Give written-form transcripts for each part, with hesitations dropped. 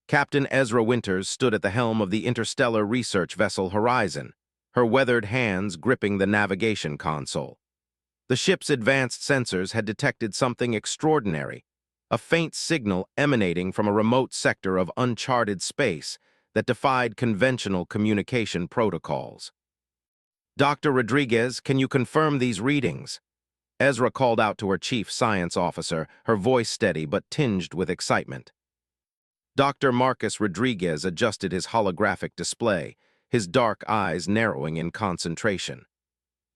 Captain Ezra Winters stood at the helm of the interstellar research vessel Horizon, her weathered hands gripping the navigation console. The ship's advanced sensors had detected something extraordinary, a faint signal emanating from a remote sector of uncharted space that defied conventional communication protocols. "Dr. Rodriguez, can you confirm these readings?" Ezra called out to her chief science officer, her voice steady but tinged with excitement. Dr. Marcus Rodriguez adjusted his holographic display, his dark eyes narrowing in concentration.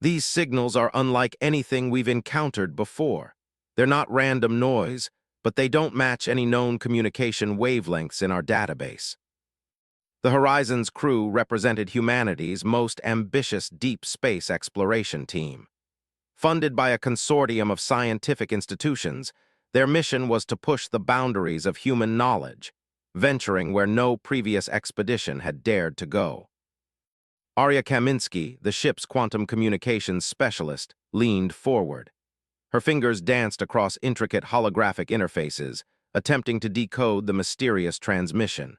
"These signals are unlike anything we've encountered before. They're not random noise, but they don't match any known communication wavelengths in our database." The Horizon's crew represented humanity's most ambitious deep space exploration team. Funded by a consortium of scientific institutions, their mission was to push the boundaries of human knowledge, venturing where no previous expedition had dared to go. Arya Kaminsky, the ship's quantum communications specialist, leaned forward. Her fingers danced across intricate holographic interfaces, attempting to decode the mysterious transmission.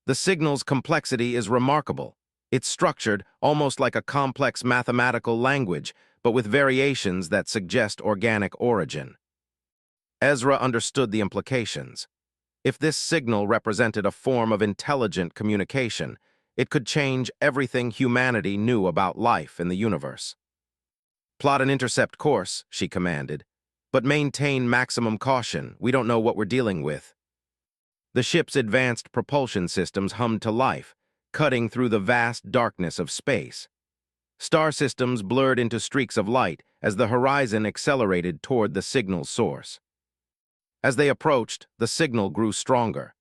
The signal's complexity is remarkable. It's structured almost like a complex mathematical language, but with variations that suggest organic origin. Ezra understood the implications. If this signal represented a form of intelligent communication, it could change everything humanity knew about life in the universe. "Plot an intercept course," she commanded, "but maintain maximum caution. We don't know what we're dealing with." The ship's advanced propulsion systems hummed to life, cutting through the vast darkness of space. Star systems blurred into streaks of light as the Horizon accelerated toward the signal source. As they approached, the signal grew stronger.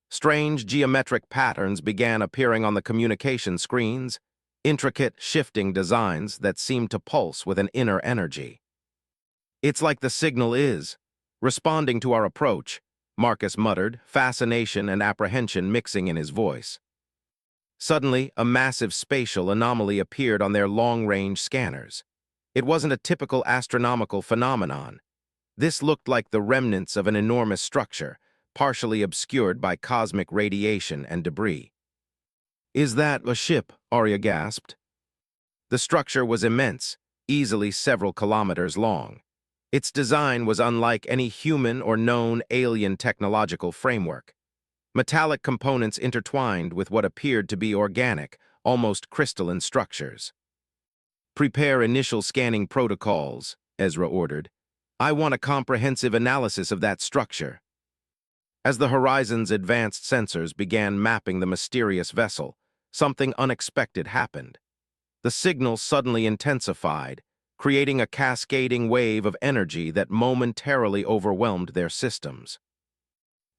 Strange geometric patterns began appearing on the communication screens, intricate, shifting designs that seemed to pulse with an inner energy. "It's like the signal is responding to our approach," Marcus muttered, fascination and apprehension mixing in his voice. Suddenly, a massive spatial anomaly appeared on their long-range scanners. It wasn't a typical astronomical phenomenon. This looked like the remnants of an enormous structure, partially obscured by cosmic radiation and debris. "Is that a ship?" Arya gasped. The structure was immense, easily several kilometers long. Its design was unlike any human or known alien technological framework. Metallic components intertwined with what appeared to be organic, almost crystalline structures. "Prepare initial scanning protocols," Ezra ordered. "I want a comprehensive analysis of that structure." As the Horizon's advanced sensors began mapping the mysterious vessel, something unexpected happened. The signal suddenly intensified, creating a cascading wave of energy that momentarily overwhelmed their systems.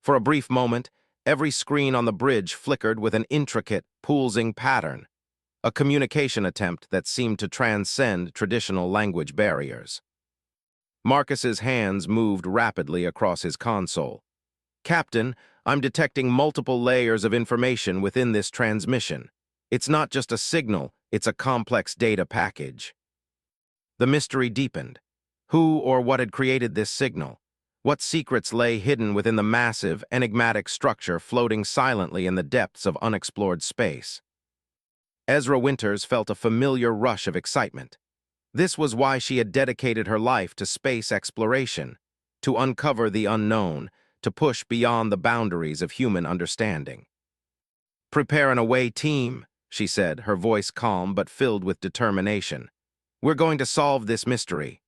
For a brief moment, every screen on the bridge flickered with an intricate, pulsing pattern, a communication attempt that seemed to transcend traditional language barriers. Marcus's hands moved rapidly across his console. "Captain, I'm detecting multiple layers of information within this transmission. It's not just a signal, it's a complex data package." The mystery deepened. Who or what had created this signal? What secrets lay hidden within the massive, enigmatic structure floating silently in the depths of unexplored space? Ezra Winters felt a familiar rush of excitement. This was why she had dedicated her life to space exploration, to uncover the unknown, to push beyond the boundaries of human understanding. "Prepare an away team," she said, her voice calm but filled with determination. "We're going to solve this mystery."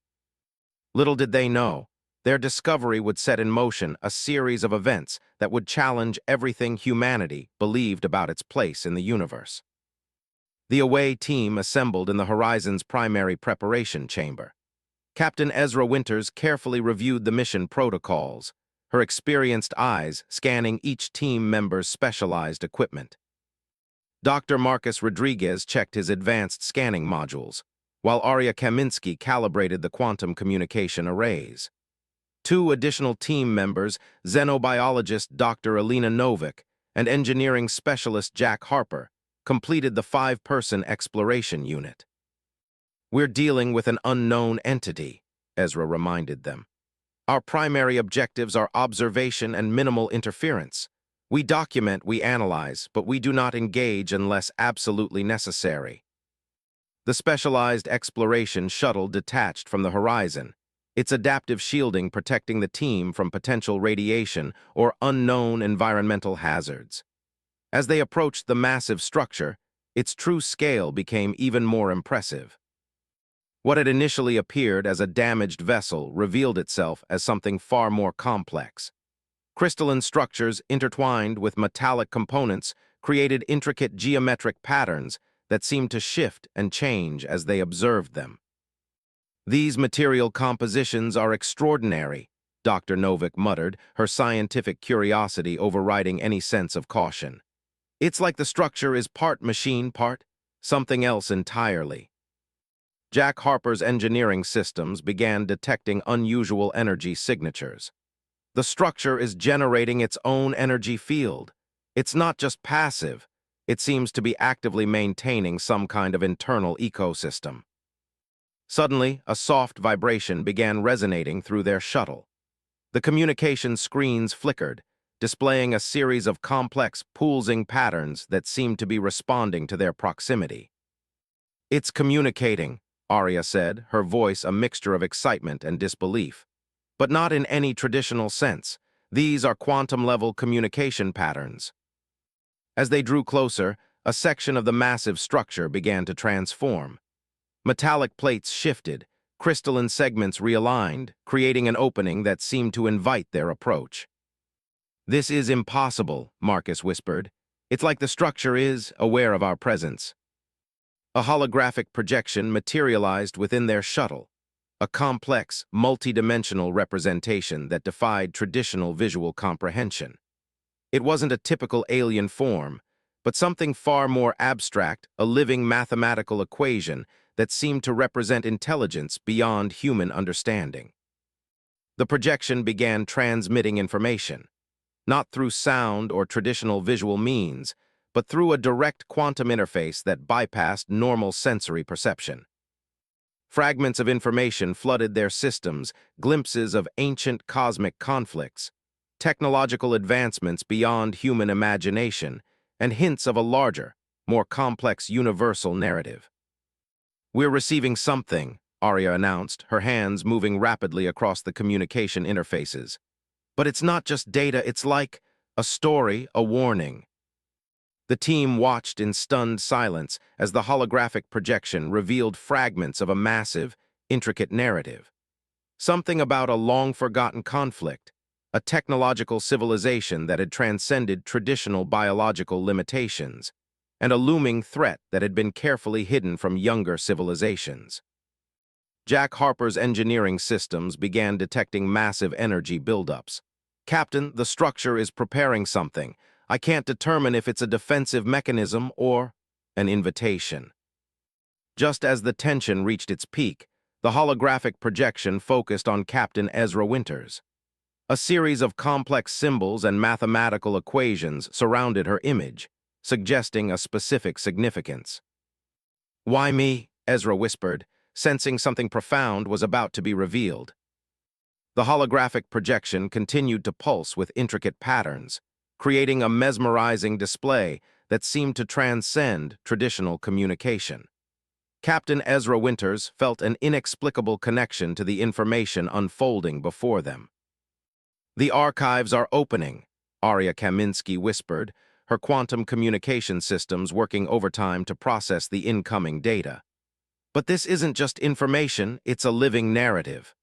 Little did they know, their discovery would set in motion a series of events that would challenge everything humanity believed about its place in the universe. The away team assembled in the Horizon's primary preparation chamber. Captain Ezra Winters carefully reviewed the mission protocols, her experienced eyes scanning each team member's specialized equipment. Dr. Marcus Rodriguez checked his advanced scanning modules, while Arya Kaminsky calibrated the quantum communication arrays. Two additional team members, xenobiologist Dr. Alina Novik and engineering specialist Jack Harper, completed the 5-person exploration unit. "We're dealing with an unknown entity," Ezra reminded them. "Our primary objectives are observation and minimal interference. We document, we analyze, but we do not engage unless absolutely necessary. The specialized exploration shuttle detached from the horizon, its adaptive shielding protecting the team from potential radiation or unknown environmental hazards. As they approached the massive structure, its true scale became even more impressive. What had initially appeared as a damaged vessel revealed itself as something far more complex. Crystalline structures intertwined with metallic components created intricate geometric patterns that seemed to shift and change as they observed them. These material compositions are extraordinary, Dr. Novick muttered, her scientific curiosity overriding any sense of caution. It's like the structure is part machine, part something else entirely. Jack Harper's engineering systems began detecting unusual energy signatures. The structure is generating its own energy field. It's not just passive. It seems to be actively maintaining some kind of internal ecosystem. Suddenly, a soft vibration began resonating through their shuttle. The communication screens flickered, displaying a series of complex, pulsing patterns that seemed to be responding to their proximity. "It's communicating," Arya said, her voice a mixture of excitement and disbelief. "But not in any traditional sense. These are quantum-level communication patterns." As they drew closer, a section of the massive structure began to transform. Metallic plates shifted, crystalline segments realigned, creating an opening that seemed to invite their approach. "This is impossible," Marcus whispered. "It's like the structure is aware of our presence." A holographic projection materialized within their shuttle, a complex, multidimensional representation that defied traditional visual comprehension. It wasn't a typical alien form, but something far more abstract, a living mathematical equation that seemed to represent intelligence beyond human understanding. The projection began transmitting information, not through sound or traditional visual means, but through a direct quantum interface that bypassed normal sensory perception. Fragments of information flooded their systems, glimpses of ancient cosmic conflicts, technological advancements beyond human imagination, and hints of a larger, more complex universal narrative. "We're receiving something," Arya announced, her hands moving rapidly across the communication interfaces. "But it's not just data, it's like a story, a warning." The team watched in stunned silence as the holographic projection revealed fragments of a massive, intricate narrative. Something about a long-forgotten conflict, a technological civilization that had transcended traditional biological limitations, and a looming threat that had been carefully hidden from younger civilizations. Jack Harper's engineering systems began detecting massive energy buildups. "Captain, the structure is preparing something. I can't determine if it's a defensive mechanism or an invitation." Just as the tension reached its peak, the holographic projection focused on Captain Ezra Winters. A series of complex symbols and mathematical equations surrounded her image, suggesting a specific significance. "Why me?" Ezra whispered, sensing something profound was about to be revealed. The holographic projection continued to pulse with intricate patterns, creating a mesmerizing display that seemed to transcend traditional communication. Captain Ezra Winters felt an inexplicable connection to the information unfolding before them. "The archives are opening," Arya Kaminsky whispered, her quantum communication systems working overtime to process the incoming data. "But this isn't just information, it's a living narrative."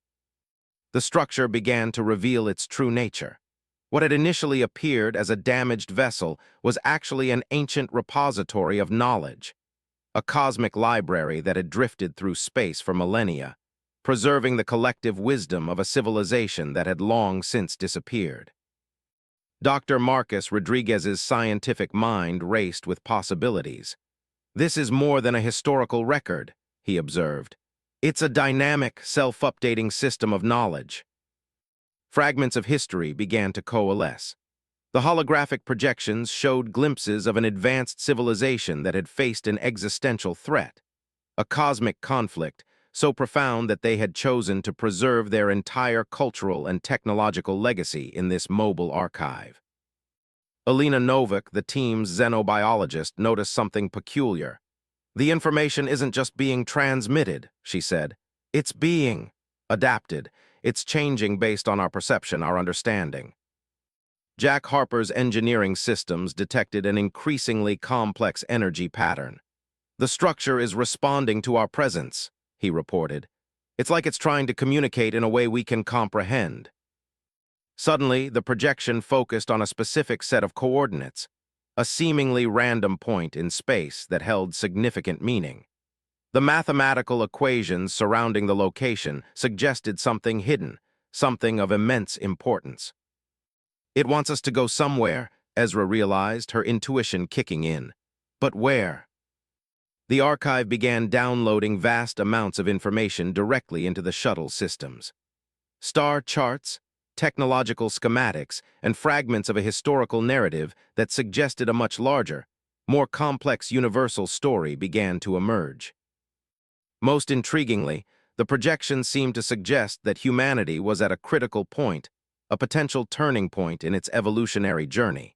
The structure began to reveal its true nature. What had initially appeared as a damaged vessel was actually an ancient repository of knowledge, a cosmic library that had drifted through space for millennia, preserving the collective wisdom of a civilization that had long since disappeared. Dr. Marcus Rodriguez's scientific mind raced with possibilities. "This is more than a historical record," he observed. "It's a dynamic, self-updating system of knowledge." Fragments of history began to coalesce. The holographic projections showed glimpses of an advanced civilization that had faced an existential threat, a cosmic conflict so profound that they had chosen to preserve their entire cultural and technological legacy in this mobile archive. Alina Novak, the team's xenobiologist, noticed something peculiar. The information isn't just being transmitted, she said. It's being adapted. It's changing based on our perception, our understanding. Jack Harper's engineering systems detected an increasingly complex energy pattern. The structure is responding to our presence, he reported. It's like it's trying to communicate in a way we can comprehend. Suddenly, the projection focused on a specific set of coordinates, a seemingly random point in space that held significant meaning. The mathematical equations surrounding the location suggested something hidden, something of immense importance. It wants us to go somewhere, Ezra realized, her intuition kicking in. But where? The archive began downloading vast amounts of information directly into the shuttle systems. Star charts, technological schematics, and fragments of a historical narrative that suggested a much larger, more complex universal story began to emerge. Most intriguingly, the projections seemed to suggest that humanity was at a critical point, a potential turning point in its evolutionary journey.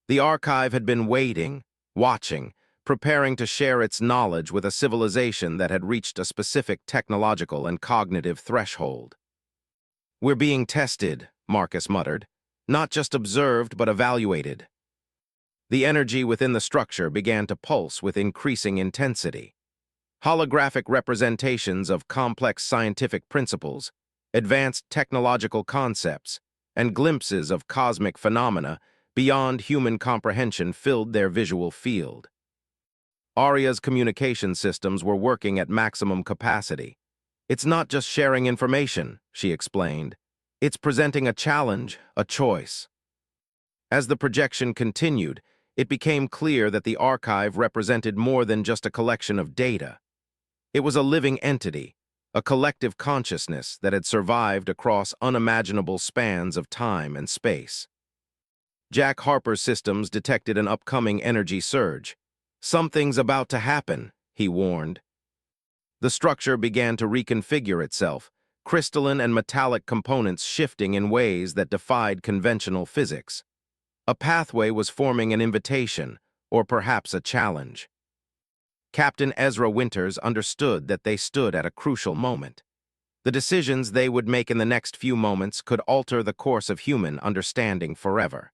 The archive had been waiting, watching, preparing to share its knowledge with a civilization that had reached a specific technological and cognitive threshold. "We're being tested," Marcus muttered. "Not just observed, but evaluated." The energy within the structure began to pulse with increasing intensity. Holographic representations of complex scientific principles, advanced technological concepts, and glimpses of cosmic phenomena beyond human comprehension filled their visual field. Arya's communication systems were working at maximum capacity. "It's not just sharing information," she explained. "It's presenting a challenge, a choice." As the projection continued, it became clear that the archive represented more than just a collection of data. It was a living entity, a collective consciousness that had survived across unimaginable spans of time and space. Jack Harper's systems detected an upcoming energy surge. "Something's about to happen," he warned. The structure began to reconfigure itself, crystalline and metallic components shifting in ways that defied conventional physics. A pathway was forming, an invitation, or perhaps a challenge. Captain Ezra Winters understood that they stood at a crucial moment. The decisions they would make in the next few moments could alter the course of human understanding forever.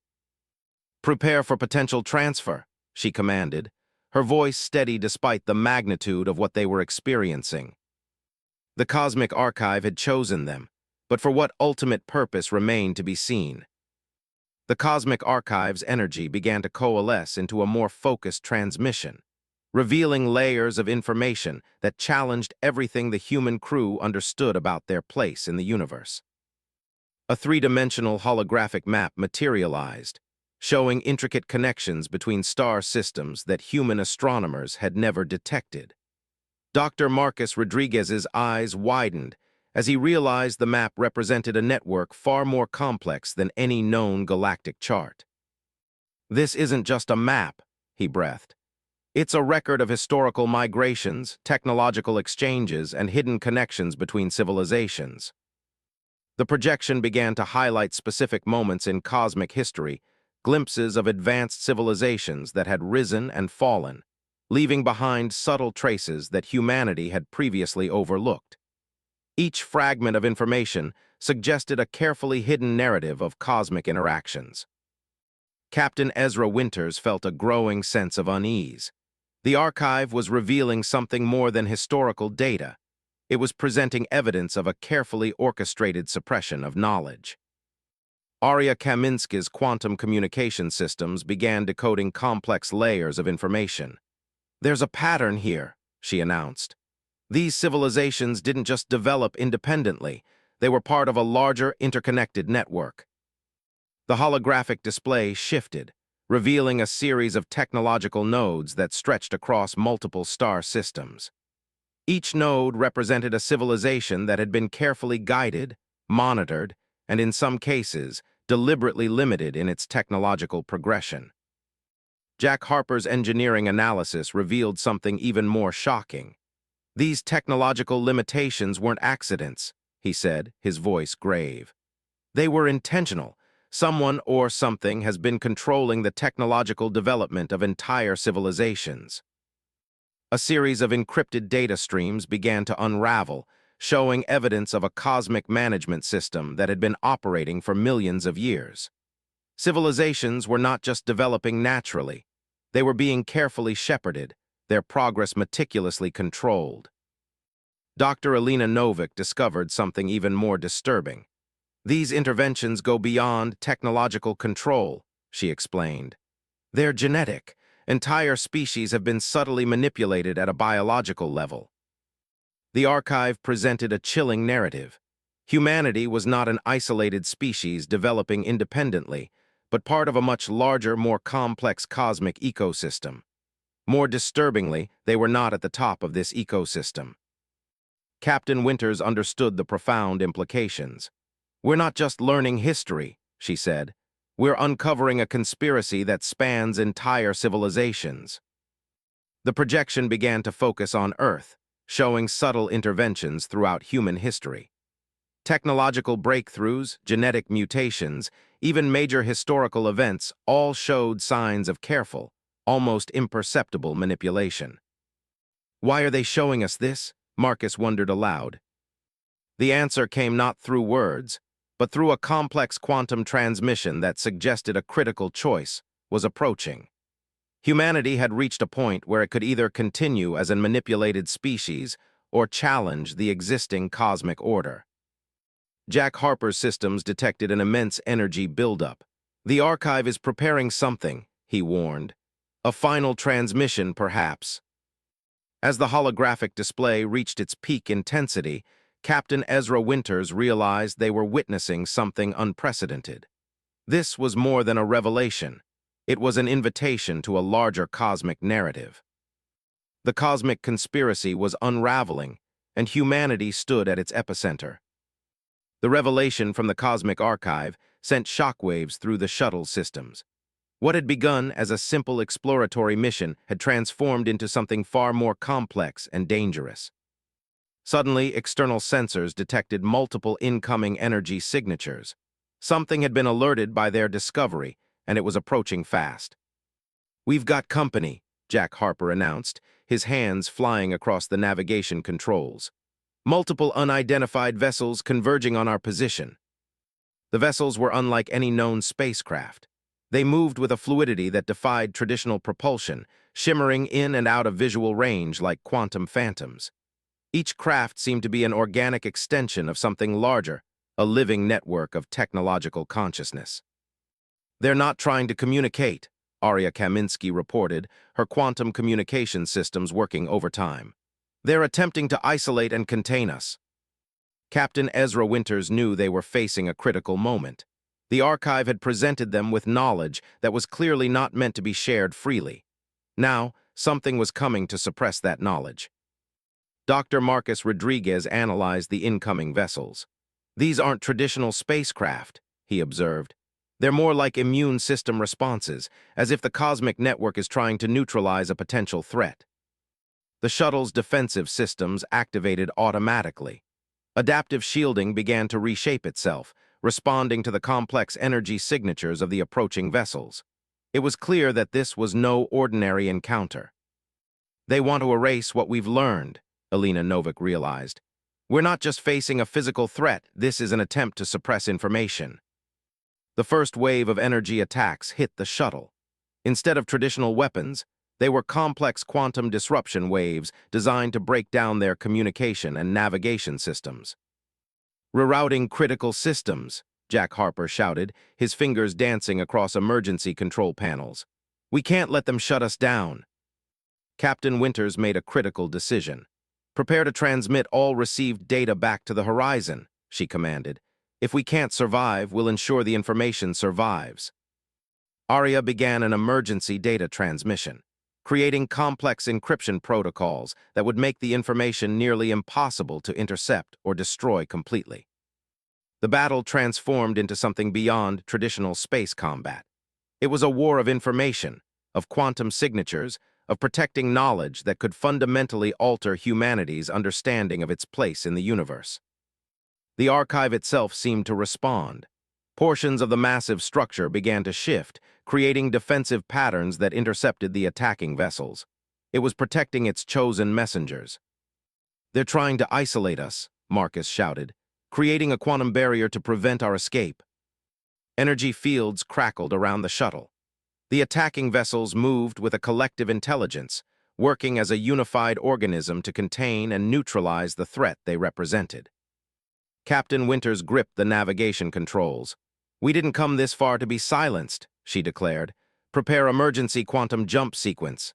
"Prepare for potential transfer," she commanded, her voice steady despite the magnitude of what they were experiencing. The Cosmic Archive had chosen them, but for what ultimate purpose remained to be seen. The Cosmic Archive's energy began to coalesce into a more focused transmission, revealing layers of information that challenged everything the human crew understood about their place in the universe. A three-dimensional holographic map materialized, showing intricate connections between star systems that human astronomers had never detected. Dr. Marcus Rodriguez's eyes widened as he realized the map represented a network far more complex than any known galactic chart. "This isn't just a map," he breathed. "It's a record of historical migrations, technological exchanges, and hidden connections between civilizations." The projection began to highlight specific moments in cosmic history, glimpses of advanced civilizations that had risen and fallen, leaving behind subtle traces that humanity had previously overlooked. Each fragment of information suggested a carefully hidden narrative of cosmic interactions. Captain Ezra Winters felt a growing sense of unease. The archive was revealing something more than historical data. It was presenting evidence of a carefully orchestrated suppression of knowledge. Arya Kaminsky's quantum communication systems began decoding complex layers of information. "There's a pattern here," she announced. "These civilizations didn't just develop independently, they were part of a larger, interconnected network." The holographic display shifted, revealing a series of technological nodes that stretched across multiple star systems. Each node represented a civilization that had been carefully guided, monitored, and in some cases, deliberately limited in its technological progression. Jack Harper's engineering analysis revealed something even more shocking. "These technological limitations weren't accidents," he said, his voice grave. "They were intentional, Someone or something has been controlling the technological development of entire civilizations. A series of encrypted data streams began to unravel, showing evidence of a cosmic management system that had been operating for millions of years. Civilizations were not just developing naturally. They were being carefully shepherded, their progress meticulously controlled. Dr. Alina Novik discovered something even more disturbing. These interventions go beyond technological control, she explained. They're genetic. Entire species have been subtly manipulated at a biological level. The archive presented a chilling narrative. Humanity was not an isolated species developing independently, but part of a much larger, more complex cosmic ecosystem. More disturbingly, they were not at the top of this ecosystem. Captain Winters understood the profound implications. "We're not just learning history," she said. "We're uncovering a conspiracy that spans entire civilizations." The projection began to focus on Earth, showing subtle interventions throughout human history. Technological breakthroughs, genetic mutations, even major historical events all showed signs of careful, almost imperceptible manipulation. "Why are they showing us this?" Marcus wondered aloud. The answer came not through words, but through a complex quantum transmission that suggested a critical choice was approaching. Humanity had reached a point where it could either continue as a manipulated species or challenge the existing cosmic order. Jack Harper's systems detected an immense energy buildup. "The archive is preparing something," he warned. "A final transmission, perhaps." As the holographic display reached its peak intensity, Captain Ezra Winters realized they were witnessing something unprecedented. This was more than a revelation. It was an invitation to a larger cosmic narrative. The cosmic conspiracy was unraveling, and humanity stood at its epicenter. The revelation from the cosmic archive sent shockwaves through the shuttle systems. What had begun as a simple exploratory mission had transformed into something far more complex and dangerous. Suddenly, external sensors detected multiple incoming energy signatures. Something had been alerted by their discovery, and it was approaching fast. "We've got company," Jack Harper announced, his hands flying across the navigation controls. "Multiple unidentified vessels converging on our position." The vessels were unlike any known spacecraft. They moved with a fluidity that defied traditional propulsion, shimmering in and out of visual range like quantum phantoms. Each craft seemed to be an organic extension of something larger, a living network of technological consciousness. "They're not trying to communicate," Arya Kaminsky reported, her quantum communication systems working overtime. "They're attempting to isolate and contain us." Captain Ezra Winters knew they were facing a critical moment. The archive had presented them with knowledge that was clearly not meant to be shared freely. Now, something was coming to suppress that knowledge. Dr. Marcus Rodriguez analyzed the incoming vessels. "These aren't traditional spacecraft," he observed. "They're more like immune system responses, as if the cosmic network is trying to neutralize a potential threat." The shuttle's defensive systems activated automatically. Adaptive shielding began to reshape itself, responding to the complex energy signatures of the approaching vessels. It was clear that this was no ordinary encounter. "They want to erase what we've learned," Alina Novik realized. "We're not just facing a physical threat, this is an attempt to suppress information." The first wave of energy attacks hit the shuttle. Instead of traditional weapons, they were complex quantum disruption waves designed to break down their communication and navigation systems. "Rerouting critical systems," Jack Harper shouted, his fingers dancing across emergency control panels. "We can't let them shut us down." Captain Winters made a critical decision. "Prepare to transmit all received data back to the horizon," she commanded. "If we can't survive, we'll ensure the information survives." Arya began an emergency data transmission, creating complex encryption protocols that would make the information nearly impossible to intercept or destroy completely. The battle transformed into something beyond traditional space combat. It was a war of information, of quantum signatures, of protecting knowledge that could fundamentally alter humanity's understanding of its place in the universe. The archive itself seemed to respond. Portions of the massive structure began to shift, creating defensive patterns that intercepted the attacking vessels. It was protecting its chosen messengers. "They're trying to isolate us," Marcus shouted, "creating a quantum barrier to prevent our escape." Energy fields crackled around the shuttle. The attacking vessels moved with a collective intelligence, working as a unified organism to contain and neutralize the threat they represented. Captain Winters gripped the navigation controls. "We didn't come this far to be silenced," she declared. "Prepare emergency quantum jump sequence."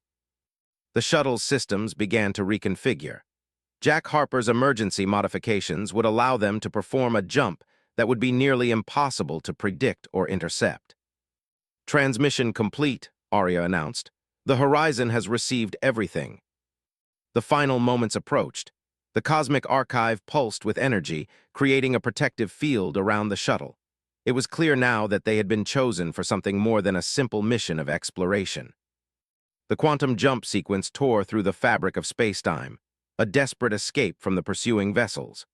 The shuttle's systems began to reconfigure. Jack Harper's emergency modifications would allow them to perform a jump that would be nearly impossible to predict or intercept. "Transmission complete," Arya announced. "The Horizon has received everything." The final moments approached. The cosmic archive pulsed with energy, creating a protective field around the shuttle. It was clear now that they had been chosen for something more than a simple mission of exploration. The quantum jump sequence tore through the fabric of spacetime, a desperate escape from the pursuing vessels.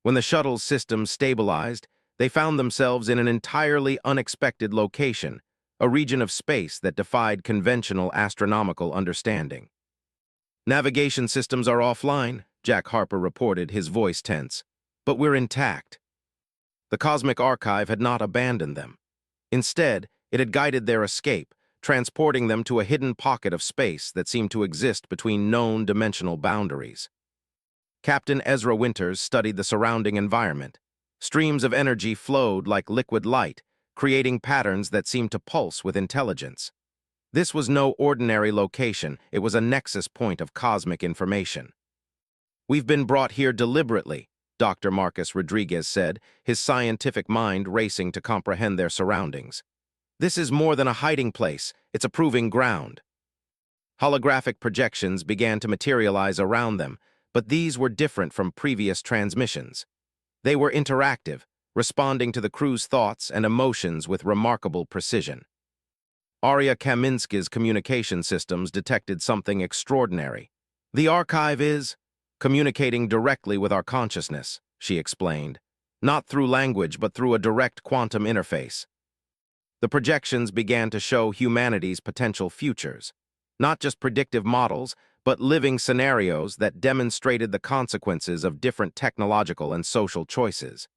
When the shuttle's systems stabilized, they found themselves in an entirely unexpected location, a region of space that defied conventional astronomical understanding. "Navigation systems are offline," Jack Harper reported, his voice tense. "But we're intact." The cosmic archive had not abandoned them. Instead, it had guided their escape, transporting them to a hidden pocket of space that seemed to exist between known dimensional boundaries. Captain Ezra Winters studied the surrounding environment. Streams of energy flowed like liquid light, creating patterns that seemed to pulse with intelligence. This was no ordinary location, it was a nexus point of cosmic information. "We've been brought here deliberately," Dr. Marcus Rodriguez said, his scientific mind racing to comprehend their surroundings. "This is more than a hiding place, it's a proving ground." Holographic projections began to materialize around them, but these were different from previous transmissions. They were interactive, responding to the crew's thoughts and emotions with remarkable precision. Arya Kaminsky's communication systems detected something extraordinary. "The archive is communicating directly with our consciousness," she explained, "not through language but through a direct quantum interface." The projections began to show humanity's potential futures, not just predictive models, but living scenarios that demonstrated the consequences of different technological and social choices.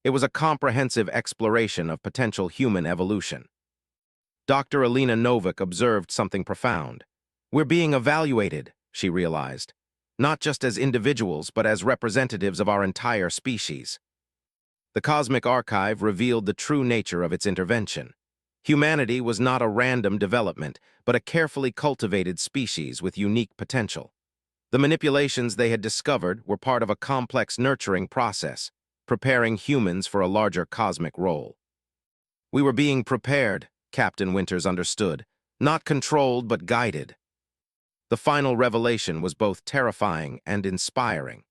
It was a comprehensive exploration of potential human evolution. Dr. Alina Novak observed something profound. "We're being evaluated," she realized, "not just as individuals, but as representatives of our entire species." The cosmic archive revealed the true nature of its intervention. Humanity was not a random development, but a carefully cultivated species with unique potential. The manipulations they had discovered were part of a complex nurturing process, preparing humans for a larger cosmic role. "We were being prepared," Captain Winters understood, "not controlled but guided." The final revelation was both terrifying and inspiring.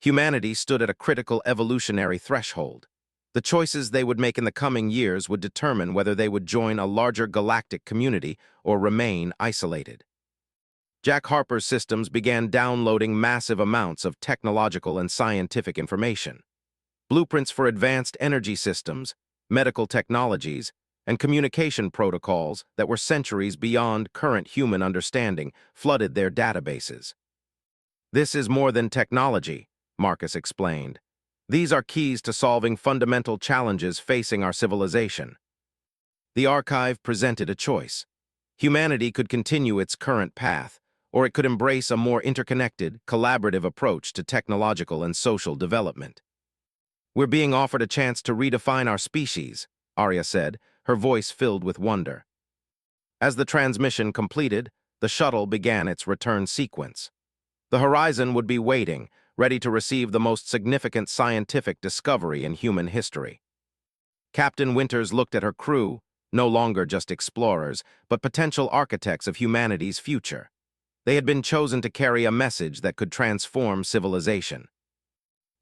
Humanity stood at a critical evolutionary threshold. The choices they would make in the coming years would determine whether they would join a larger galactic community or remain isolated. Jack Harper's systems began downloading massive amounts of technological and scientific information. Blueprints for advanced energy systems, medical technologies, and communication protocols that were centuries beyond current human understanding flooded their databases. "This is more than technology," Marcus explained. "These are keys to solving fundamental challenges facing our civilization." The archive presented a choice. Humanity could continue its current path, or it could embrace a more interconnected, collaborative approach to technological and social development. "We're being offered a chance to redefine our species," Arya said, her voice filled with wonder. As the transmission completed, the shuttle began its return sequence. The Horizon would be waiting, ready to receive the most significant scientific discovery in human history. Captain Winters looked at her crew, no longer just explorers, but potential architects of humanity's future. They had been chosen to carry a message that could transform civilization.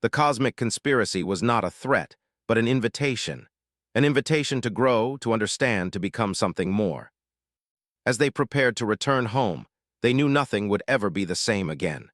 The cosmic conspiracy was not a threat, but an invitation to grow, to understand, to become something more. As they prepared to return home, they knew nothing would ever be the same again.